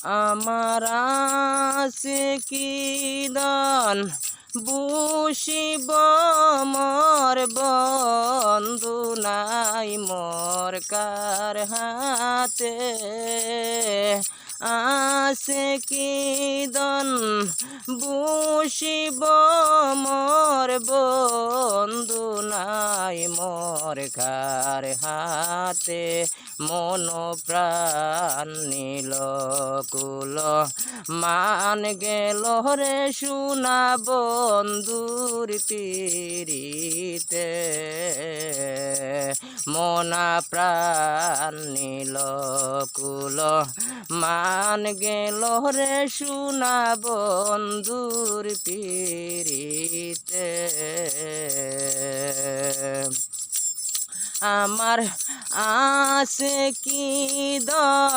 আমার আছে কি দান বুঝিব মোর বন্ধু নাই মোর কার হাতে আছে কি দন বুঝিব মোর বন্ধু নাই মোর কার হাতে মন প্রাণ নীল কুল মান গেল রে শুনা বন্ধুর পিরিতে মনা প্রাণ নীল কুল মান গেল রে শুনা বন্ধুর পিরিতে আমার আছে কি দন